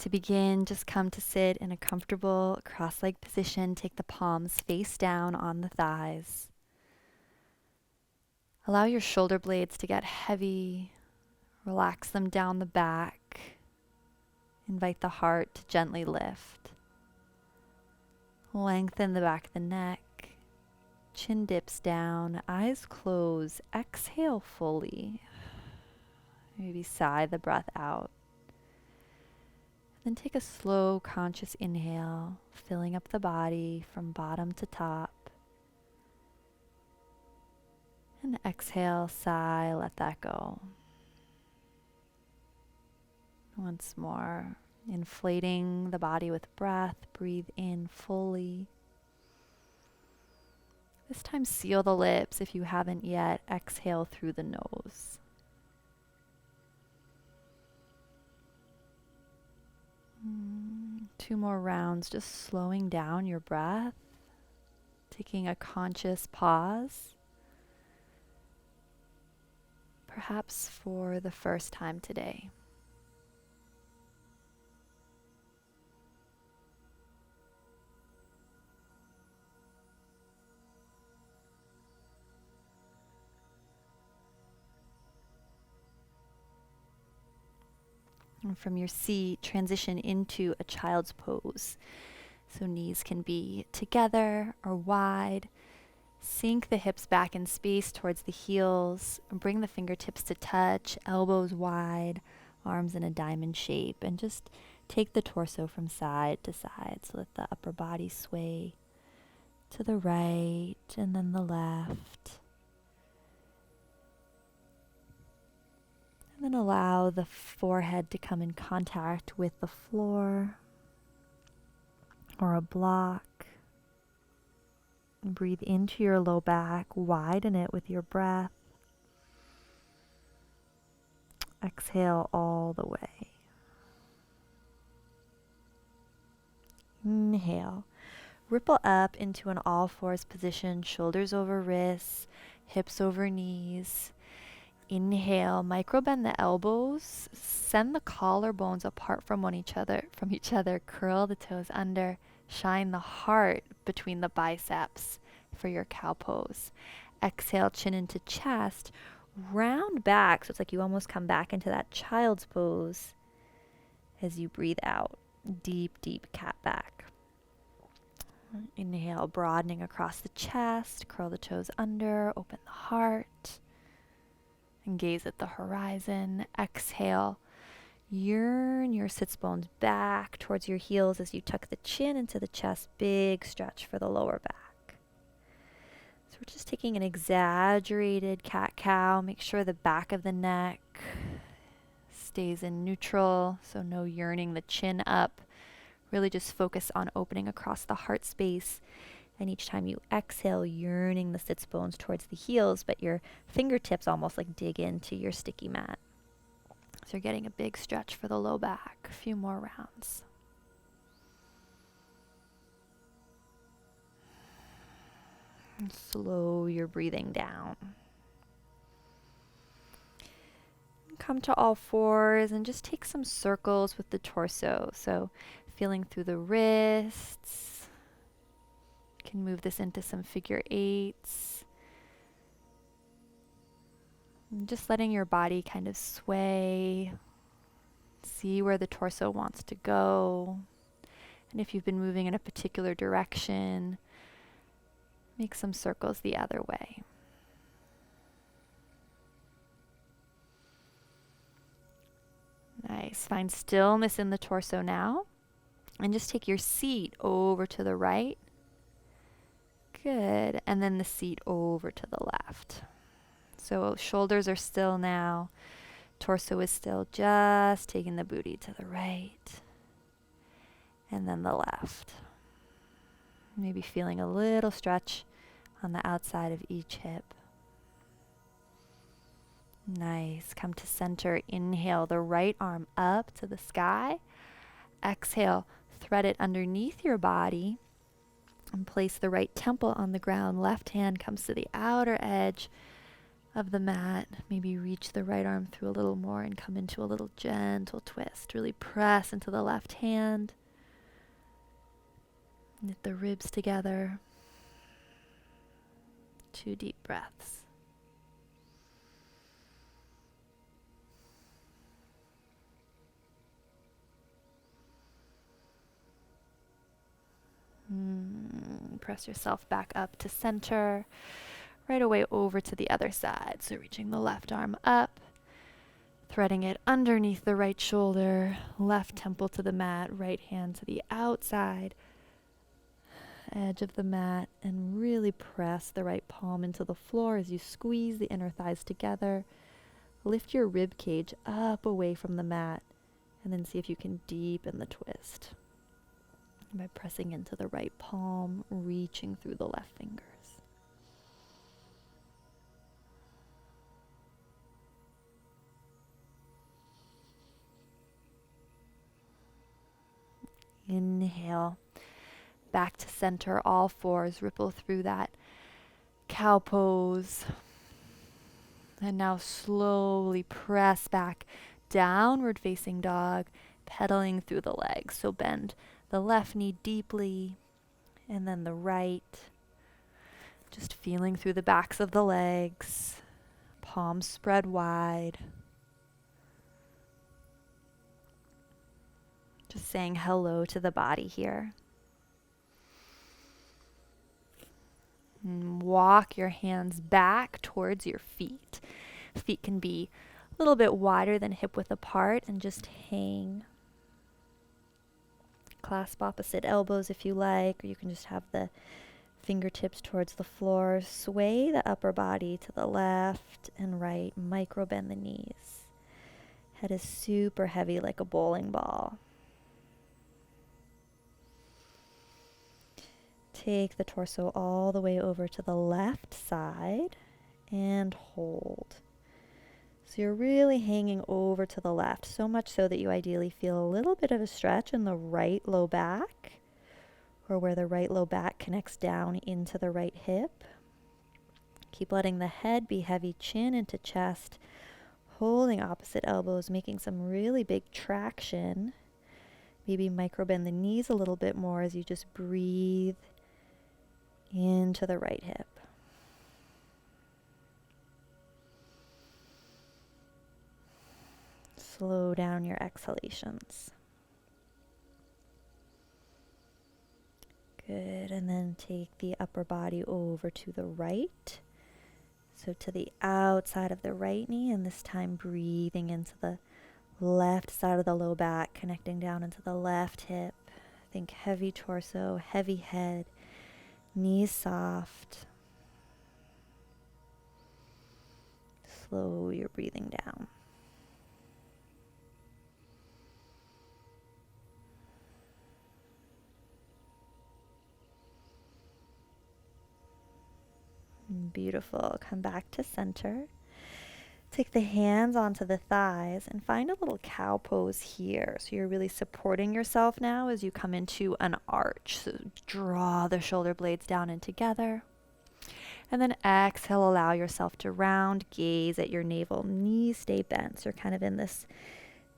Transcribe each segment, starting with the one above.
To begin, just come to sit in a comfortable cross-legged position. Take the palms face down on the thighs. Allow your shoulder blades to get heavy. Relax them down the back. Invite the heart to gently lift. Lengthen the back of the neck. Chin dips down, eyes close. Exhale fully. Maybe sigh the breath out. Then take a slow, conscious inhale, filling up the body from bottom to top. And exhale, sigh, let that go. Once more, inflating the body with breath, breathe in fully. This time seal the lips if you haven't yet. Exhale through the nose. Two more rounds, just slowing down your breath, taking a conscious pause, perhaps for the first time today. And from your seat, transition into a child's pose. So knees can be together or wide. Sink the hips back in space towards the heels. Bring the fingertips to touch, elbows wide, arms in a diamond shape. And just take the torso from side to side. So let the upper body sway to the right and then the left. And then allow the forehead to come in contact with the floor or a block. And breathe into your low back, widen it with your breath. Exhale all the way. Inhale. Ripple up into an all fours position, shoulders over wrists, hips over knees. Inhale, micro bend the elbows, send the collarbones apart from each other, curl the toes under, shine the heart between the biceps for your cow pose. Exhale, chin into chest, round back, so it's like you almost come back into that child's pose as you breathe out. Deep, deep cat back. Inhale, broadening across the chest, curl the toes under, open the heart. And gaze at the horizon. Exhale. Yearn your sits bones back towards your heels as you tuck the chin into the chest. Big stretch for the lower back. So we're just taking an exaggerated cat-cow. Make sure the back of the neck stays in neutral, so no yearning the chin up. Really just focus on opening across the heart space. And each time you exhale, yearning the sits bones towards the heels, but your fingertips almost like dig into your sticky mat. So you're getting a big stretch for the low back. A few more rounds. And slow your breathing down. Come to all fours and just take some circles with the torso. So feeling through the wrists. Can move this into some figure eights. And just letting your body kind of sway. See where the torso wants to go. And if you've been moving in a particular direction, make some circles the other way. Nice. Find stillness in the torso now. And just take your seat over to the right. Good. And then the seat over to the left. So shoulders are still now. Torso is still, just taking the booty to the right. And then the left. Maybe feeling a little stretch on the outside of each hip. Nice. Come to center. Inhale the right arm up to the sky. Exhale, thread it underneath your body. And place the right temple on the ground. Left hand comes to the outer edge of the mat. Maybe reach the right arm through a little more and come into a little gentle twist. Really press into the left hand. Knit the ribs together. 2 deep breaths. Press yourself back up to center. Right away over to the other side. So reaching the left arm up, threading it underneath the right shoulder, left temple to the mat, right hand to the outside edge of the mat, and really press the right palm into the floor as you squeeze the inner thighs together. Lift your rib cage up away from the mat, and then see if you can deepen the twist by pressing into the right palm, reaching through the left fingers. Inhale, back to center, all fours, ripple through that cow pose. And now slowly press back, downward facing dog, pedaling through the legs. So bend the left knee deeply, and then the right. Just feeling through the backs of the legs, palms spread wide. Just saying hello to the body here. And walk your hands back towards your feet. Feet can be a little bit wider than hip width apart, and just hang. Clasp opposite elbows if you like, or you can just have the fingertips towards the floor. Sway the upper body to the left and right. Micro bend the knees. Head is super heavy like a bowling ball. Take the torso all the way over to the left side and hold. So you're really hanging over to the left, so much so that you ideally feel a little bit of a stretch in the right low back, or where the right low back connects down into the right hip. Keep letting the head be heavy, chin into chest, holding opposite elbows, making some really big traction. Maybe micro bend the knees a little bit more as you just breathe into the right hip. Slow down your exhalations. Good, and then take the upper body over to the right. So to the outside of the right knee, and this time breathing into the left side of the low back, connecting down into the left hip. Think heavy torso, heavy head, knees soft. Slow your breathing down. Beautiful. Come back to center. Take the hands onto the thighs and find a little cow pose here. So you're really supporting yourself now as you come into an arch. So draw the shoulder blades down and together. And then exhale, allow yourself to round, gaze at your navel. Knees stay bent. So you're kind of in this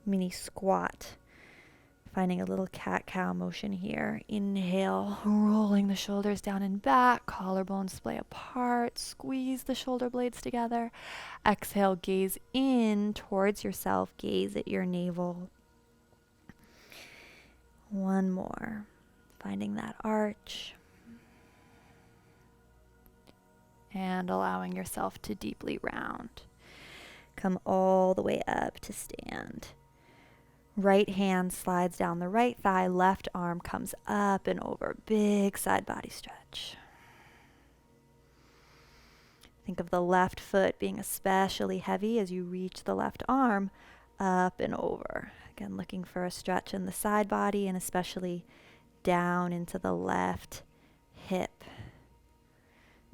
mini squat. Finding a little cat-cow motion here. Inhale, rolling the shoulders down and back, collarbones splay apart, squeeze the shoulder blades together. Exhale, gaze in towards yourself, gaze at your navel. One more, finding that arch. And allowing yourself to deeply round. Come all the way up to stand. Right hand slides down the right thigh, left arm comes up and over. Big side body stretch. Think of the left foot being especially heavy as you reach the left arm up and over. Again, looking for a stretch in the side body and especially down into the left hip.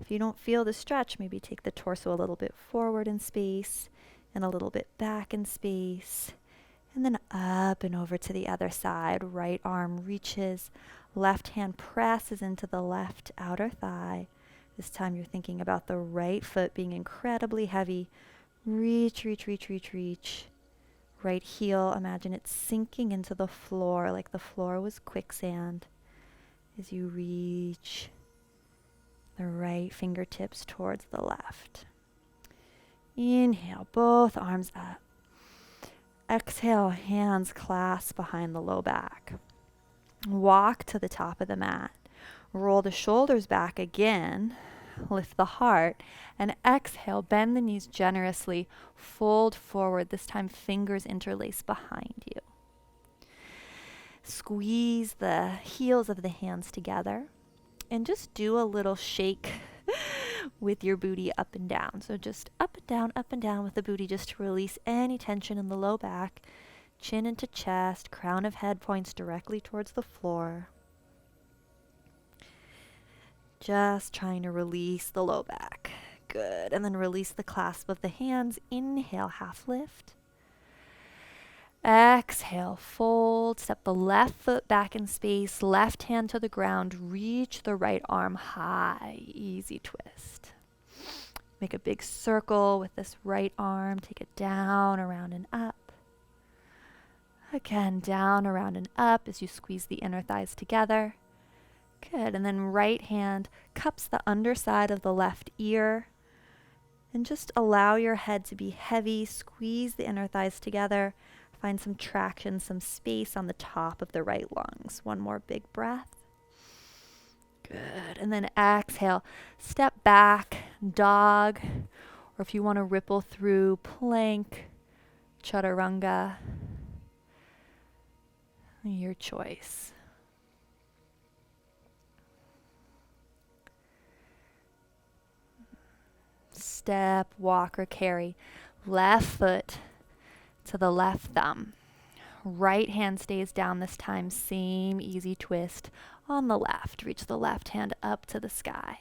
If you don't feel the stretch, maybe take the torso a little bit forward in space and a little bit back in space. And then up and over to the other side. Right arm reaches, left hand presses into the left outer thigh This time you're thinking about the right foot being incredibly heavy. Reach, reach, reach, reach, reach. Right heel, imagine it sinking into the floor like the floor was quicksand as you reach the right fingertips towards the left. Inhale, both arms up. Exhale, hands clasp behind the low back. Walk to the top of the mat. Roll the shoulders back again. Lift the heart. And exhale, bend the knees generously. Fold forward. This time, fingers interlace behind you. Squeeze the heels of the hands together. And just do a little shake with your booty up and down. So just up and down with the booty just to release any tension in the low back. Chin into chest, crown of head points directly towards the floor. Just trying to release the low back. Good. And then release the clasp of the hands. Inhale, half lift. Exhale, fold. Step the left foot back in space. Left hand to the ground. Reach the right arm high. Easy twist. Make a big circle with this right arm. Take it down, around, and up. Again, down, around, and up as you squeeze the inner thighs together. Good. And then right hand cups the underside of the left ear. And just allow your head to be heavy. Squeeze the inner thighs together. Find some traction, some space on the top of the right lungs. One more big breath. Good. And then exhale. Step back, dog. Or if you want to ripple through, plank, chaturanga. Your choice. Step, walk, or carry. Left foot to the left thumb. Right hand stays down this time. Same easy twist on the left. Reach the left hand up to the sky.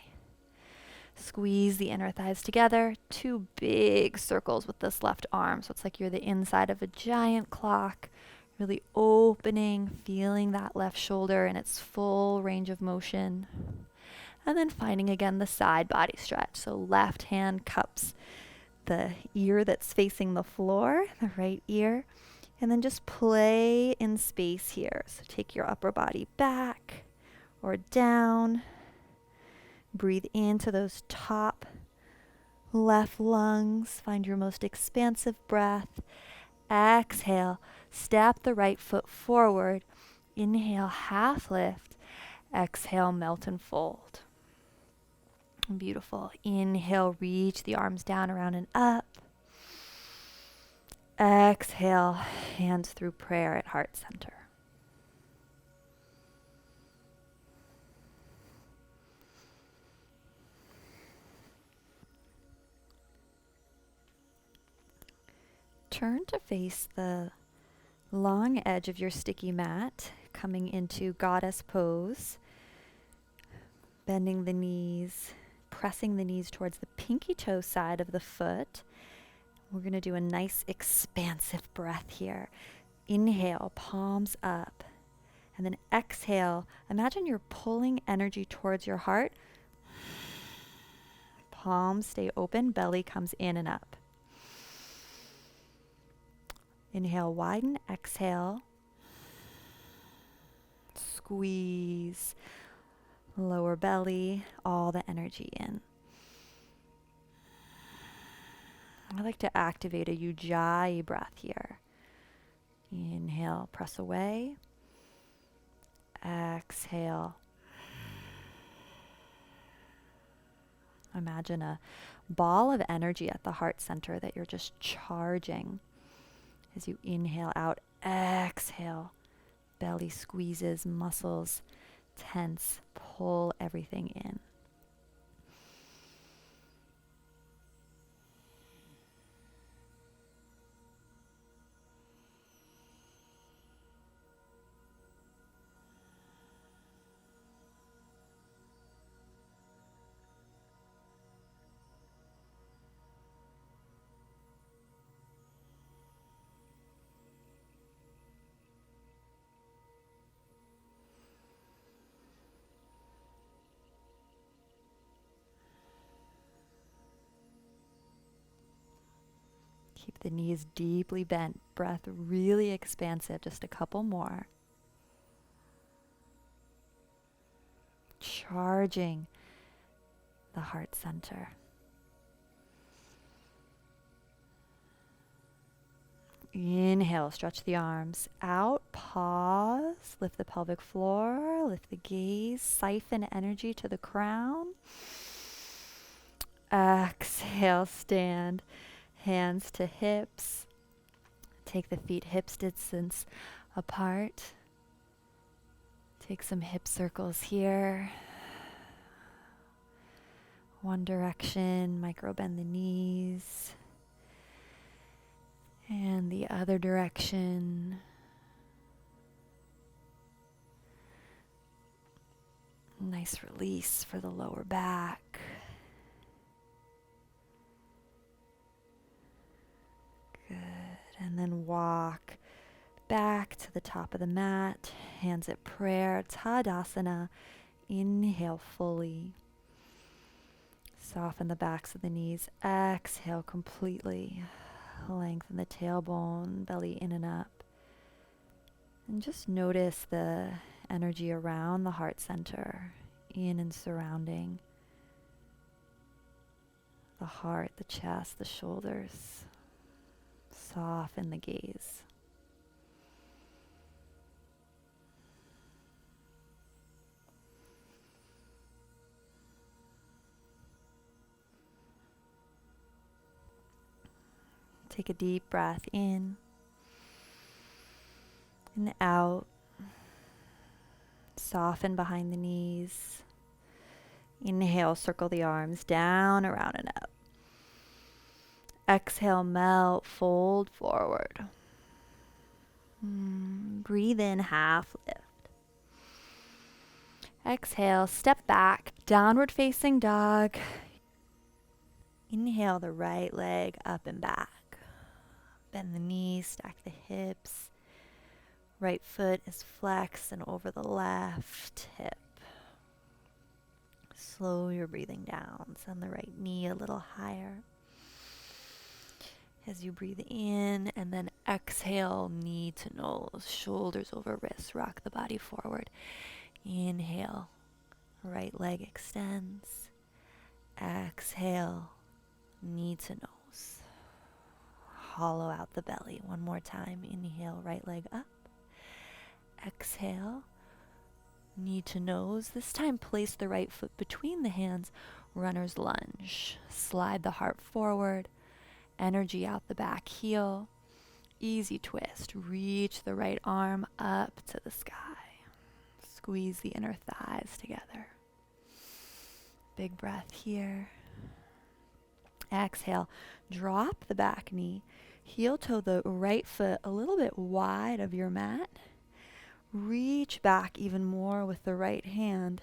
Squeeze the inner thighs together. 2 big circles with this left arm. So it's like you're the inside of a giant clock. Really opening, feeling that left shoulder in its full range of motion. And then finding again the side body stretch. So left hand cups the ear that's facing the floor, the right ear. And then just play in space here. So take your upper body back or down. Breathe into those top left lungs. Find your most expansive breath. Exhale. Step the right foot forward. Inhale, half lift. Exhale, melt and fold. Beautiful. Inhale, reach the arms down, around, and up. Exhale, hands through prayer at heart center. Turn to face the long edge of your sticky mat, coming into goddess pose. Bending the knees, pressing the knees towards the pinky toe side of the foot. We're going to do a nice expansive breath here. Inhale, palms up. And then exhale, imagine you're pulling energy towards your heart. Palms stay open, belly comes in and up. Inhale, widen, exhale. Squeeze. Lower belly, all the energy in. I like to activate a Ujjayi breath here. Inhale, press away. Exhale. Imagine a ball of energy at the heart center that you're just charging. As you inhale out, exhale. Belly squeezes, muscles tense, pull everything in. Keep the knees deeply bent, breath really expansive, just a couple more. Charging the heart center. Inhale, stretch the arms out, pause, lift the pelvic floor, lift the gaze, siphon energy to the crown. Exhale, stand, hands to hips. Take the feet hips distance apart. Take some hip circles here. One direction, micro bend the knees. And the other direction. Nice release for the lower back. Good. And then walk back to the top of the mat. Hands at prayer. Tadasana. Inhale fully. Soften the backs of the knees. Exhale completely. Lengthen the tailbone, belly in and up. And just notice the energy around the heart center, in and surrounding the heart, the chest, the shoulders. Soften the gaze. Take a deep breath in and out. Soften behind the knees. Inhale, circle the arms down, around, and up. Exhale, melt, fold forward. Breathe in, half lift. Exhale, step back, downward facing dog. Inhale the right leg up and back. Bend the knees, stack the hips. Right foot is flexed and over the left hip. Slow your breathing down. Send the right knee a little higher. As you breathe in and then exhale, knee to nose, shoulders over wrists, rock the body forward. Inhale, right leg extends. Exhale, knee to nose. Hollow out the belly. One more time. Inhale, right leg up. Exhale, knee to nose. This time place the right foot between the hands. Runner's lunge. Slide the heart forward. Energy out the back heel. Easy twist. Reach the right arm up to the sky. Squeeze the inner thighs together. Big breath here. Exhale. Drop the back knee. Heel toe the right foot a little bit wide of your mat. Reach back even more with the right hand.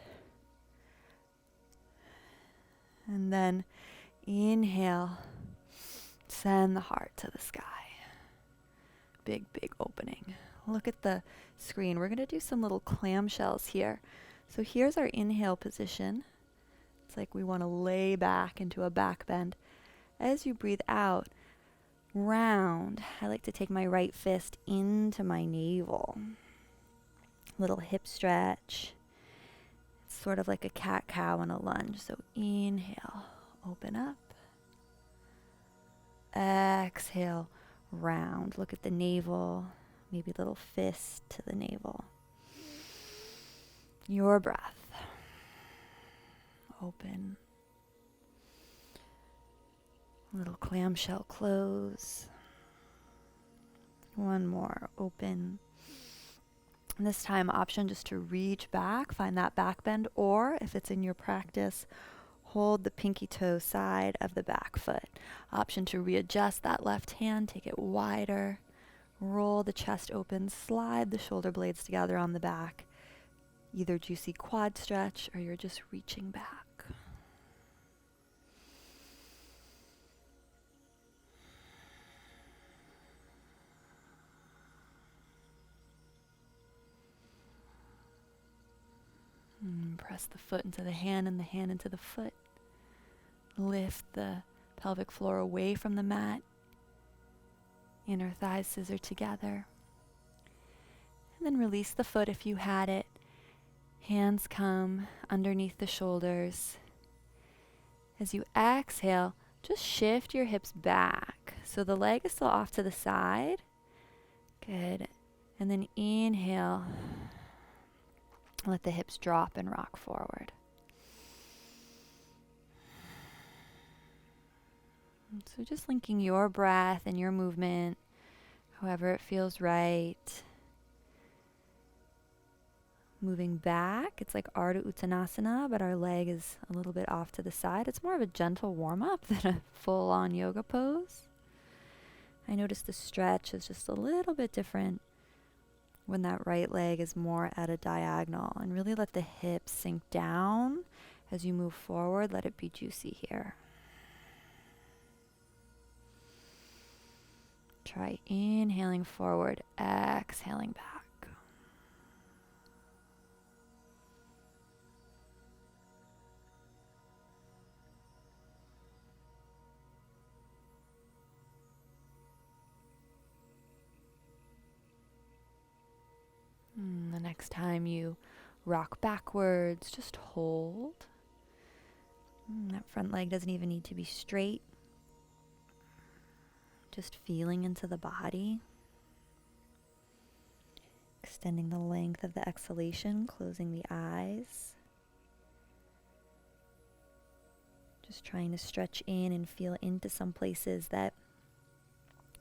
And then inhale. Send the heart to the sky. Big, big opening. Look at the screen. We're going to do some little clamshells here. So here's our inhale position. It's like we want to lay back into a back bend. As you breathe out, round. I like to take my right fist into my navel. Little hip stretch. It's sort of like a cat-cow in a lunge. So inhale, open up. Exhale, round. Look at the navel. Maybe a little fist to the navel. Your breath. Open. Little clamshell close. One more. Open. And this time, option just to reach back, find that back bend, or if it's in your practice, hold the pinky toe side of the back foot. Option to readjust that left hand, take it wider, roll the chest open, slide the shoulder blades together on the back. Either juicy quad stretch or you're just reaching back. Press the foot into the hand and the hand into the foot. Lift the pelvic floor away from the mat. Inner thighs scissor together. And then release the foot if you had it. Hands come underneath the shoulders. As you exhale, just shift your hips back. So the leg is still off to the side. Good. And then inhale. Let the hips drop and rock forward. So just linking your breath and your movement, however it feels right. Moving back, it's like Ardha Uttanasana, but our leg is a little bit off to the side. It's more of a gentle warm-up than a full-on yoga pose. I notice the stretch is just a little bit different when that right leg is more at a diagonal. And really let the hips sink down as you move forward. Let it be juicy here. Try inhaling forward, exhaling back. The next time you rock backwards, just hold. That front leg doesn't even need to be straight. Just feeling into the body. Extending the length of the exhalation, closing the eyes. Just trying to stretch in and feel into some places that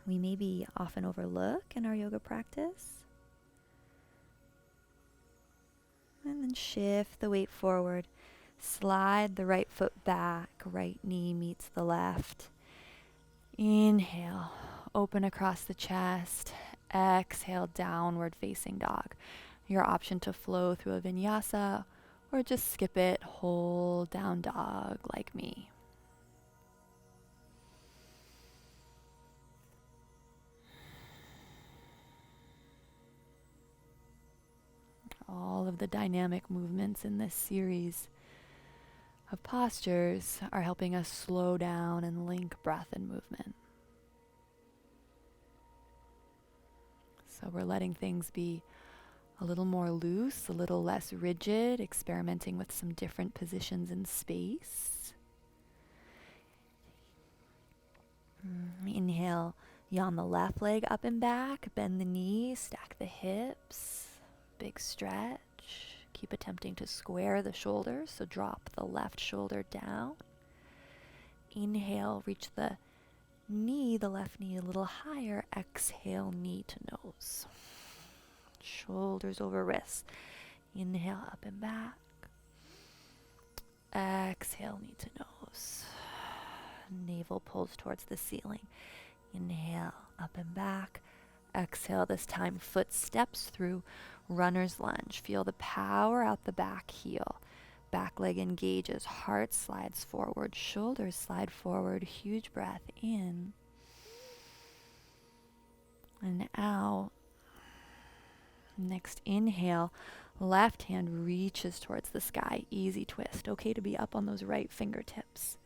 we maybe often overlook in our yoga practice. And then shift the weight forward. Slide the right foot back. Right knee meets the left. Inhale, open across the chest. Exhale, downward facing dog. Your option to flow through a vinyasa or just skip it, hold down dog like me. All of the dynamic movements in this series of postures are helping us slow down and link breath and movement. So we're letting things be a little more loose, a little less rigid, experimenting with some different positions in space. Inhale, yawn the left leg up and back, bend the knees, stack the hips. Big stretch. Keep attempting to square the shoulders, so drop the left shoulder down. Inhale, reach the knee, the left knee a little higher. Exhale, knee to nose. Shoulders over wrists. Inhale, up and back. Exhale, knee to nose. Navel pulls towards the ceiling. Inhale, up and back. Exhale, this time foot steps through runner's lunge. Feel the power out the back heel. Back leg engages, heart slides forward, shoulders slide forward. Huge breath in and out. Next inhale, left hand reaches towards the sky. Easy twist. Okay to be up on those right fingertips.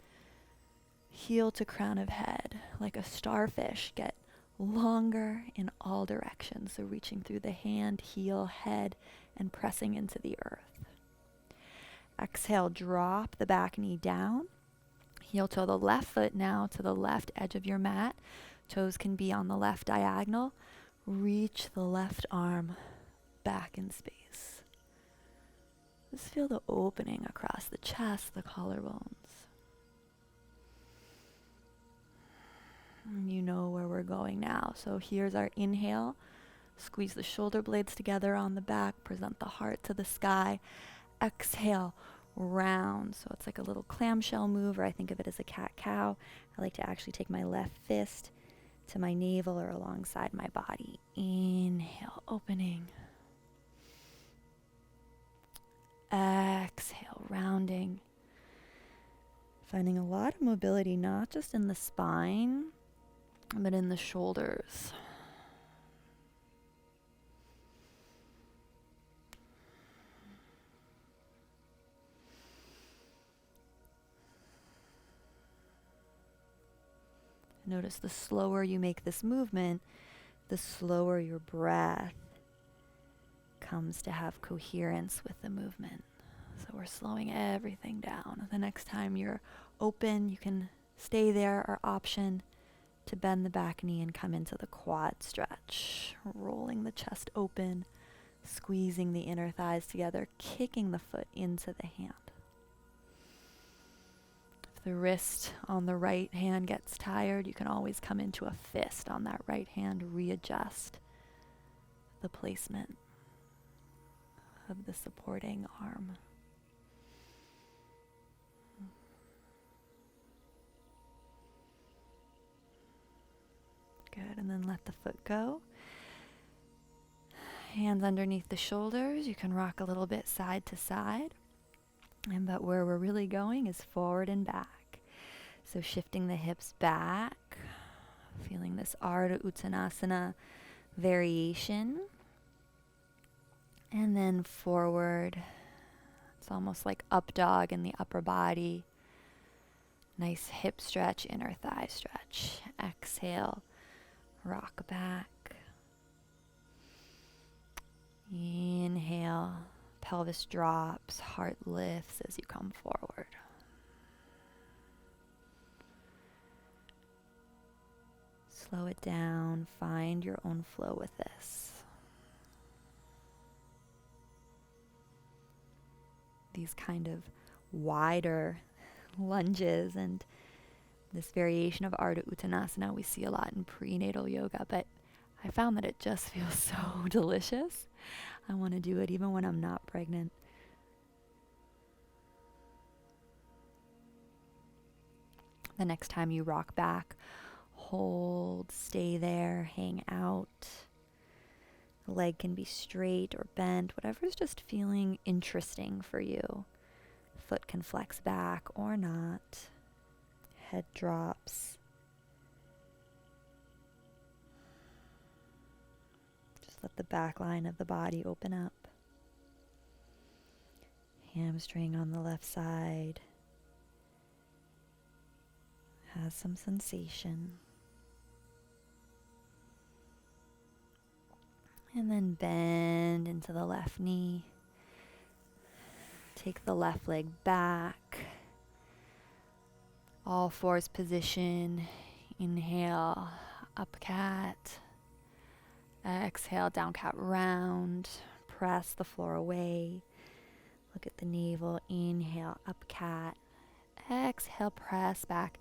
Heel to crown of head. Like a starfish, get longer in all directions. So reaching through the hand, heel, head, and pressing into the earth. Exhale, drop the back knee down. Heel toe the left foot now to the left edge of your mat. Toes can be on the left diagonal. Reach the left arm back in space. Just feel the opening across the chest, the collarbones. You know where we're going now. So here's our inhale. Squeeze the shoulder blades together on the back. Present the heart to the sky. Exhale, round. So it's like a little clamshell move, or I think of it as a cat-cow. I like to actually take my left fist to my navel or alongside my body. Inhale, opening. Exhale, rounding. Finding a lot of mobility, not just in the spine, but in the shoulders. Notice the slower you make this movement, the slower your breath comes to have coherence with the movement. So we're slowing everything down. The next time you're open, you can stay there, or option to bend the back knee and come into the quad stretch, rolling the chest open, squeezing the inner thighs together, kicking the foot into the hand. If the wrist on the right hand gets tired, you can always come into a fist on that right hand, readjust the placement of the supporting arm. Good, and then let the foot go. Hands underneath the shoulders. You can rock a little bit side to side. But where we're really going is forward and back. So shifting the hips back, feeling this Ardha Uttanasana variation. And then forward. It's almost like up dog in the upper body. Nice hip stretch, inner thigh stretch. Exhale, rock back. Inhale, pelvis drops, heart lifts as you come forward. Slow it down, find your own flow with this. These kind of wider lunges and this variation of Ardha Uttanasana we see a lot in prenatal yoga, but I found that it just feels so delicious. I want to do it even when I'm not pregnant. The next time you rock back, hold, stay there, hang out. The leg can be straight or bent, whatever's just feeling interesting for you. Foot can flex back or not. Head drops. Just let the back line of the body open up. Hamstring on the left side has some sensation. And then bend into the left knee. Take the left leg back. All fours position. Inhale, up cat. Exhale, down cat round. Press the floor away. Look at the navel. Inhale, up cat. Exhale, press back.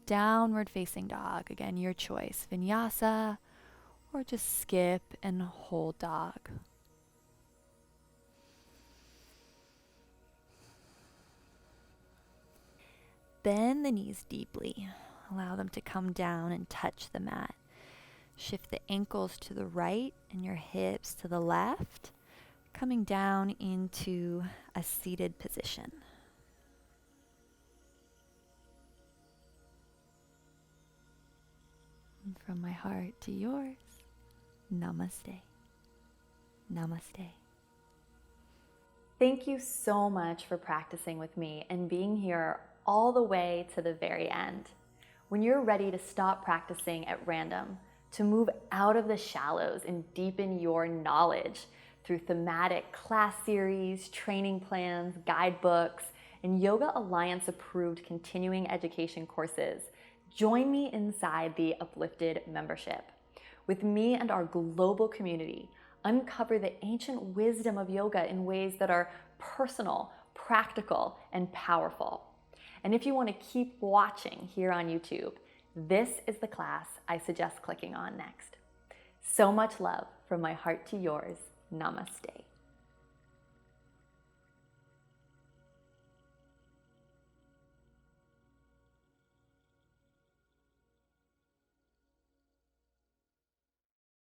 Downward facing dog. Again, your choice. Vinyasa, or just skip and hold dog. Bend the knees deeply. Allow them to come down and touch the mat. Shift the ankles to the right and your hips to the left, coming down into a seated position. And from my heart to yours, namaste. Namaste. Thank you so much for practicing with me and being here all the way to the very end. When you're ready to stop practicing at random, to move out of the shallows and deepen your knowledge through thematic class series, training plans, guidebooks, and Yoga Alliance approved continuing education courses, join me inside the Uplifted membership. With me and our global community, uncover the ancient wisdom of yoga in ways that are personal, practical, and powerful. And if you want to keep watching here on YouTube, this is the class I suggest clicking on next. So much love from my heart to yours. Namaste.